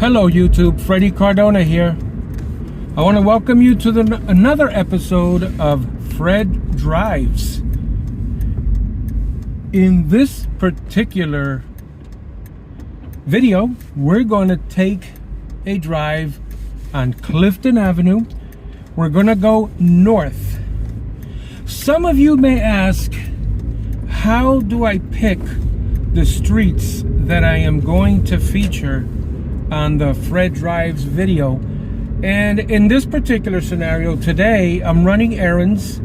Hello YouTube, Freddie Cardona here. I want to welcome you to another episode of Fred Drives. In this particular video, we're going to take a drive on Clifton Avenue. We're going to go north. Some of you may ask, how do I pick the streets that I am going to feature on the Fred Drives video? And in this particular scenario today, I'm running errands.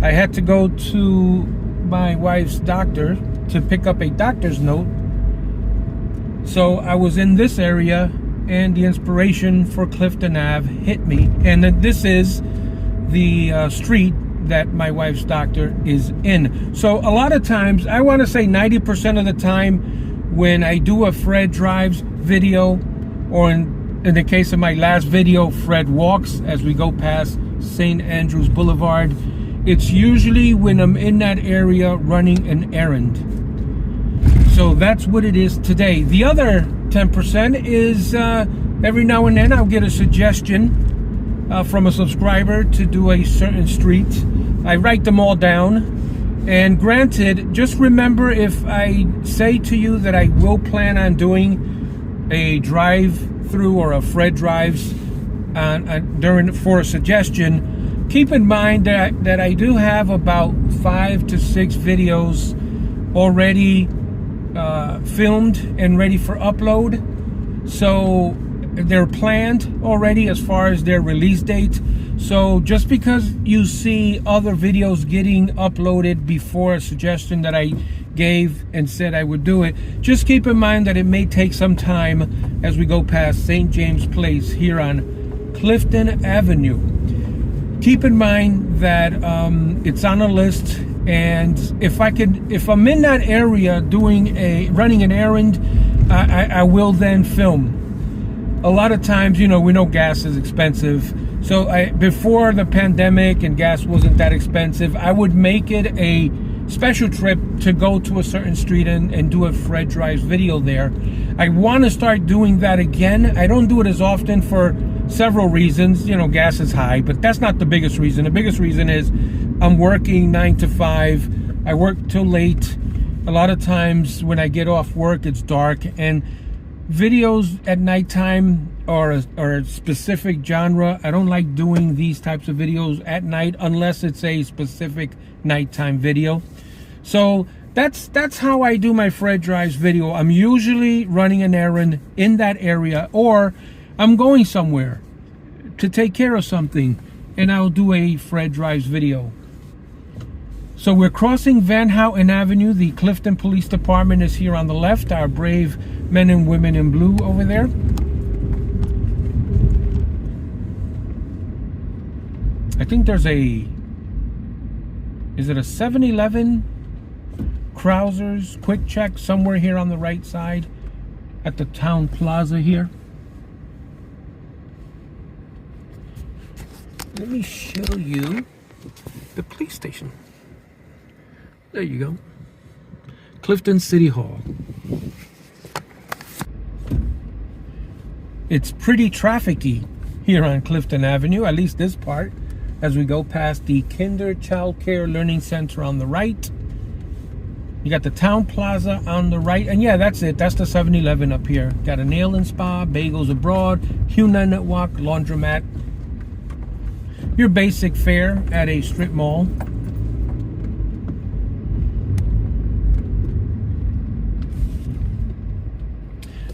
I had to go to my wife's doctor to pick up a doctor's note. So I was in this area and the inspiration for Clifton Ave hit me. And this is the street that my wife's doctor is in. So a lot of times, I want to say 90% of the time when I do a Fred Drives video, or in the case of my last video, Fred Walks, as we go past St. Andrews Boulevard, it's usually when I'm in that area running an errand. So that's what it is today. The other 10% is every now and then I'll get a suggestion from a subscriber to do a certain street. I write them all down. And granted, just remember, if I say to you that I will plan on doing a drive-through or a Fred Drives for a suggestion, keep in mind that I do have about 5 to 6 videos already filmed and ready for upload. So they're planned already as far as their release date. So just because you see other videos getting uploaded before a suggestion that I gave and said I would do it, just keep in mind that it may take some time as we go past St. James Place here on Clifton Avenue. Keep in mind that it's on a list, and if I'm in that area running an errand, I will then film. A lot of times, we know gas is expensive. So before the pandemic and gas wasn't that expensive, I would make it a special trip to go to a certain street and do a Fred Drives video there. I want to start doing that again. I don't do it as often for several reasons. Gas is high, but that's not the biggest reason. The biggest reason is I'm working 9 to 5. I work till late. A lot of times when I get off work, it's dark, and videos at nighttime or a specific genre, I don't like doing these types of videos at night unless it's a specific nighttime video. So that's how I do my Fred Drives video. I'm usually running an errand in that area, or I'm going somewhere to take care of something, and I'll do a Fred Drives video. So we're crossing Van Houten Avenue. The Clifton Police Department is here on the left. Our brave men and women in blue over there. I think there's is it a 7-Eleven, Krausers, Quick Check somewhere here on the right side at the town plaza here. Let me show you the police station. There you go. Clifton City Hall. It's pretty trafficy here on Clifton Avenue, at least this part, as we go past the Kinder Child Care Learning Center on the right. You got the Town Plaza on the right, and yeah, that's it. That's the 7-Eleven up here. Got a nail and spa, bagels abroad, Hunan Walk, laundromat. Your basic fare at a strip mall.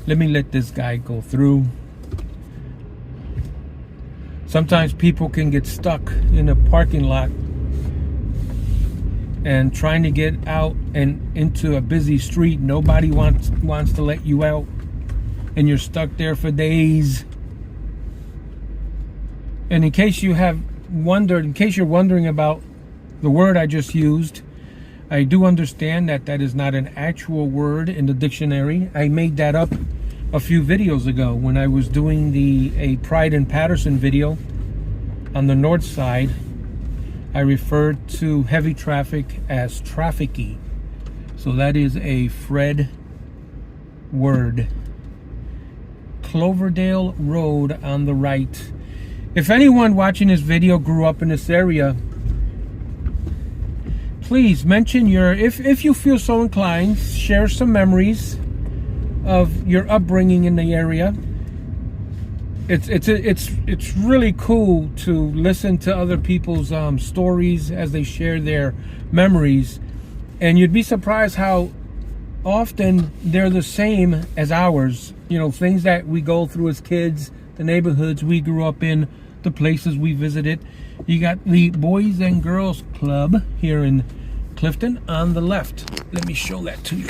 Let me let this guy go through. Sometimes people can get stuck in a parking lot and trying to get out and into a busy street. Nobody wants to let you out, and you're stuck there for days. And in case you're wondering about the word I just used, I do understand that is not an actual word in the dictionary. I made that up a few videos ago when I was doing a Pride in Patterson video on the north side. I referred to heavy traffic as trafficky. So that is a Fred word. Cloverdale Road on the right. If anyone watching this video grew up in this area, please mention if you feel so inclined, share some memories of your upbringing in the area. It's really cool to listen to other people's stories as they share their memories, and you'd be surprised how often they're the same as ours. You know, things that we go through as kids, the neighborhoods we grew up in, the places we visited. You got the Boys and Girls Club here in Clifton on the left. Let me show that to you.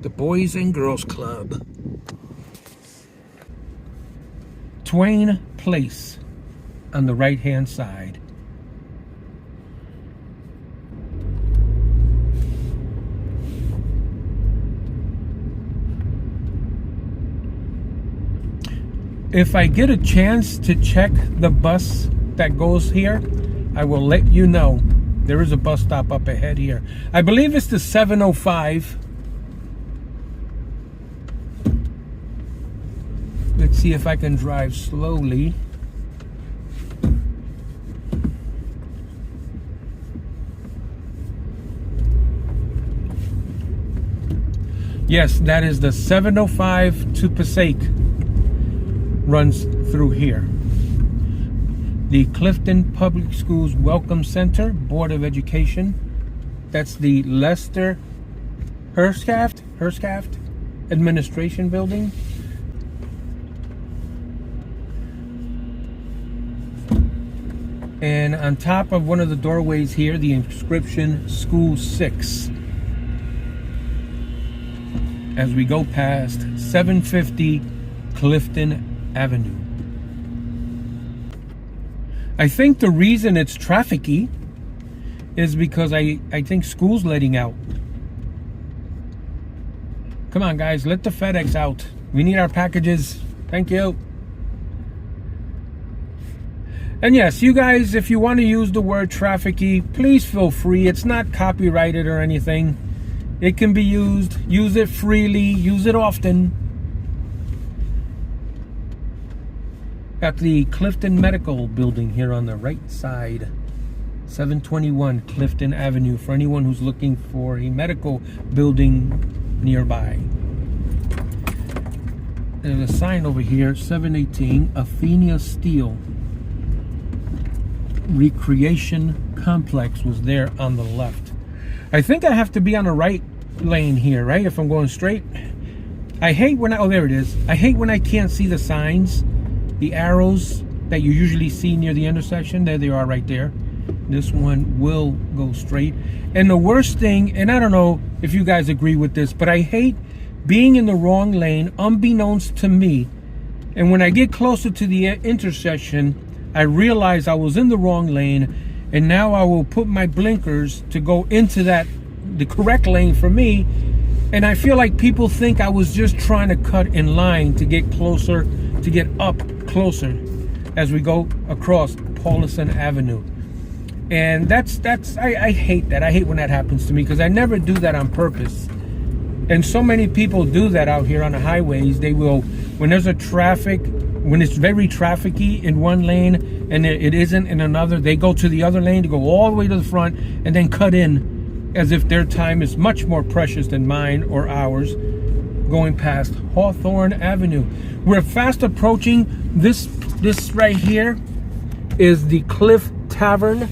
The Boys and Girls Club. Twain Place on the right hand side. If I get a chance to check the bus that goes here, I will let you know. There is a bus stop up ahead here. I believe it's the 705. Let's see if I can drive slowly. Yes, that is the 705 to Passaic. Runs through here. The Clifton Public Schools Welcome Center, Board of Education. That's the Lester Hurstcraft Administration Building. And on top of one of the doorways here, the inscription School 6. As we go past 750 Clifton Avenue. I think the reason it's trafficy is because I think school's letting out. Come on, guys, let the FedEx out. We need our packages. Thank you. And yes, you guys, if you want to use the word trafficy, please feel free. It's not copyrighted or anything. It can be used. Use it freely. Use it often. Got the Clifton Medical Building here on the right side. 721 Clifton Avenue for anyone who's looking for a medical building nearby. There's a sign over here, 718 Athenia Steel Recreation Complex was there on the left. I think I have to be on the right lane here, right? If I'm going straight. I hate when oh, there it is. I hate when I can't see the signs. The arrows that you usually see near the intersection, there they are right there. This one will go straight. And the worst thing, and I don't know if you guys agree with this, but I hate being in the wrong lane unbeknownst to me. And when I get closer to the intersection, I realize I was in the wrong lane, and now I will put my blinkers to go into the correct lane for me. And I feel like people think I was just trying to cut in line to get closer, to get up closer as we go across Paulison Avenue. And I hate that. I hate when that happens to me because I never do that on purpose. And so many people do that out here on the highways. They will, when there's a traffic, when it's very trafficy in one lane and it isn't in another, they go to the other lane to go all the way to the front and then cut in as if their time is much more precious than mine or ours, going past Hawthorne Avenue. We're fast approaching this right here is the Cliff Tavern.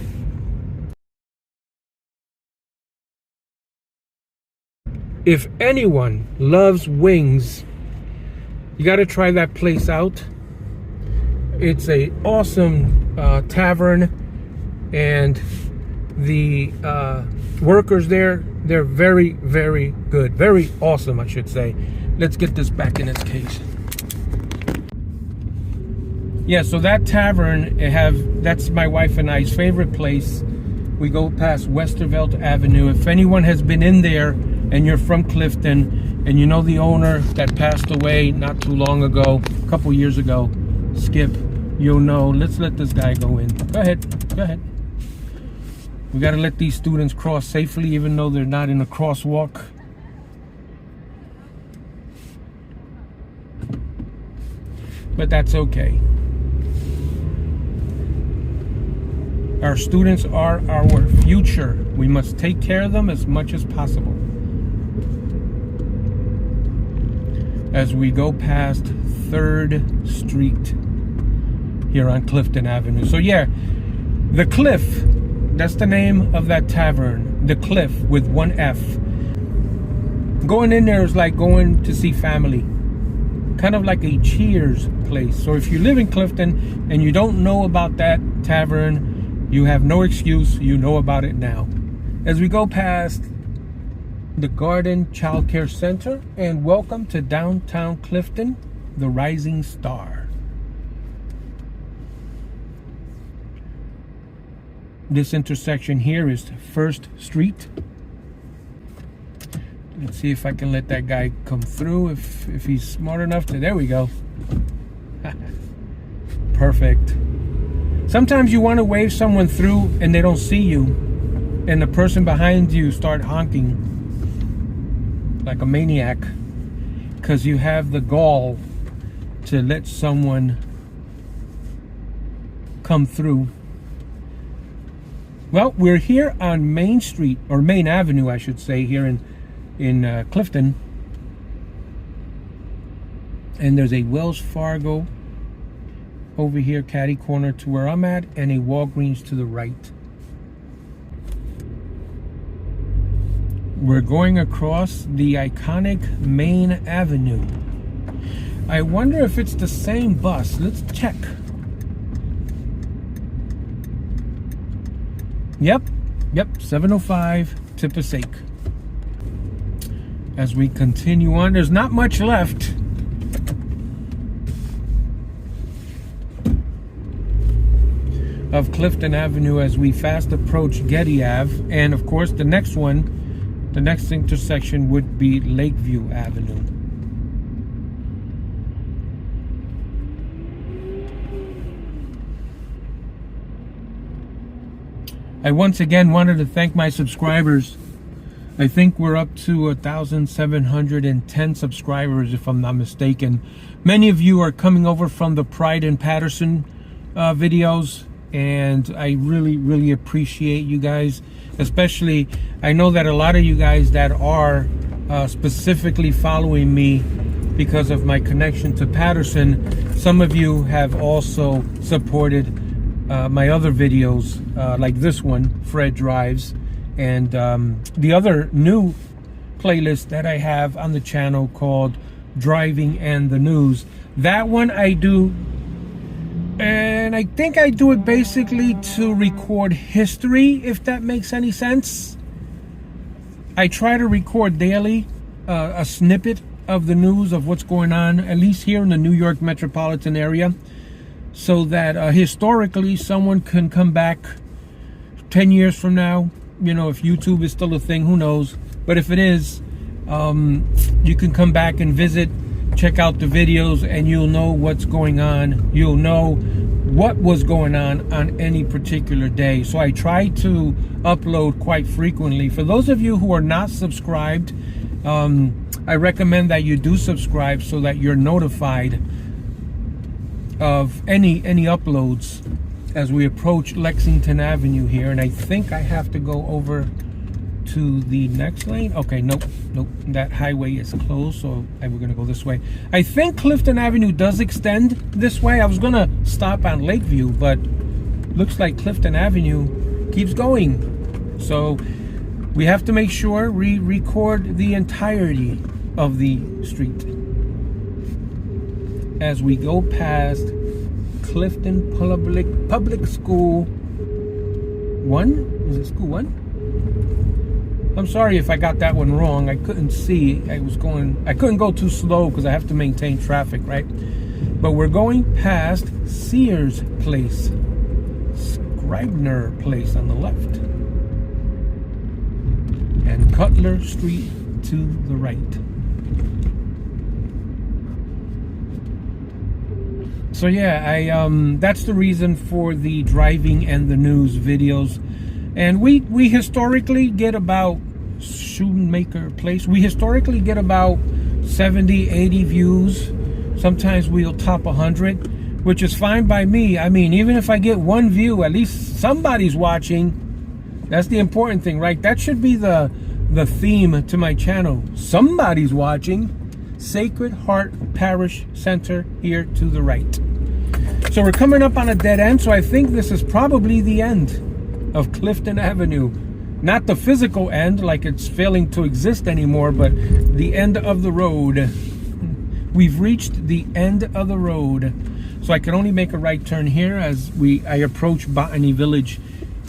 If anyone loves wings, you got to try that place out. It's a awesome tavern, and the workers there, they're very, very good. Very awesome, I should say. Let's get this back in its case. Yeah, so that tavern, that's my wife and I's favorite place. We go past Westervelt Avenue. If anyone has been in there and you're from Clifton and you know the owner that passed away not too long ago, a couple years ago, Skip, you'll know. Let's let this guy go in. Go ahead. We got to let these students cross safely even though they're not in a crosswalk. but that's okay. Our students are our future. We must take care of them as much as possible. As we go past 3rd Street here on Clifton Avenue. So yeah, the Cliff, that's the name of that tavern. The Cliff with one F. Going in there is like going to see family. Kind of like a Cheers place. So if you live in Clifton and you don't know about that tavern, you have no excuse. You know about it now. As we go past the Garden Child Care Center, and welcome to downtown Clifton, the Rising Star. This intersection here is 1st Street. Let's see if I can let that guy come through, if he's smart enough to. There we go. Perfect. Sometimes you want to wave someone through and they don't see you, and the person behind you start honking like a maniac because you have the gall to let someone come through. Well, we're here on Main Street, or Main Avenue, I should say, here in Clifton. And there's a Wells Fargo over here, catty corner to where I'm at, and a Walgreens to the right. We're going across the iconic Main Avenue. I wonder if it's the same bus. Let's check. Yep, 705 to Passaic. As we continue on, there's not much left. Of Clifton Avenue as we fast approach Getty Ave, and of course the next intersection would be Lakeview Avenue. I once again wanted to thank my subscribers. I think we're up to 1,710 subscribers, if I'm not mistaken. Many of you are coming over from the Pride in Patterson videos, and I really appreciate you guys. Especially, I know that a lot of you guys that are specifically following me because of my connection to Patterson, some of you have also supported my other videos, like this one, Fred Drives, and the other new playlist that I have on the channel called Driving and the News. That one I do, and I think I do it basically to record history, if that makes any sense. I try to record daily a snippet of the news of what's going on, at least here in the New York metropolitan area, so that historically someone can come back 10 years from now. You know, if YouTube is still a thing, who knows? But if it is, you can come back and visit, check out the videos, and you'll know what's going on. You'll know what was going on any particular day. So I try to upload quite frequently. For those of you who are not subscribed, I recommend that you do subscribe so that you're notified of any uploads as we approach Lexington Avenue here. And I think I have to go over to the next lane. Okay, nope, that highway is closed, so we're gonna go this way. I think Clifton Avenue does extend this way. I was gonna stop on Lakeview, but looks like Clifton Avenue keeps going. So we have to make sure we record the entirety of the street as we go past Clifton Public School 1. Is it School 1? I'm sorry if I got that one wrong. I couldn't see. I couldn't go too slow because I have to maintain traffic, right? But we're going past Sears Place, Scribner Place on the left, and Cutler Street to the right. So yeah, that's the reason for the Driving and the News videos. And we historically get about Shoemaker Place. We historically get about 70, 80 views. Sometimes we'll top 100, which is fine by me. I mean, even if I get one view, at least somebody's watching. That's the important thing, right? That should be the theme to my channel. Somebody's watching. Sacred Heart Parish Center here to the right. So we're coming up on a dead end, so I think this is probably the end of Clifton Avenue. Not the physical end, like it's failing to exist anymore, but the end of the road. We've reached the end of the road. So I can only make a right turn here as I approach Botany Village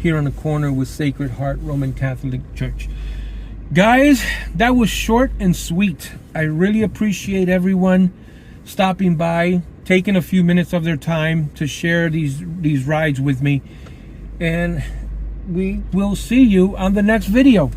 here on the corner with Sacred Heart Roman Catholic Church. Guys, that was short and sweet. I really appreciate everyone stopping by, taking a few minutes of their time to share these rides with me. And we will see you on the next video.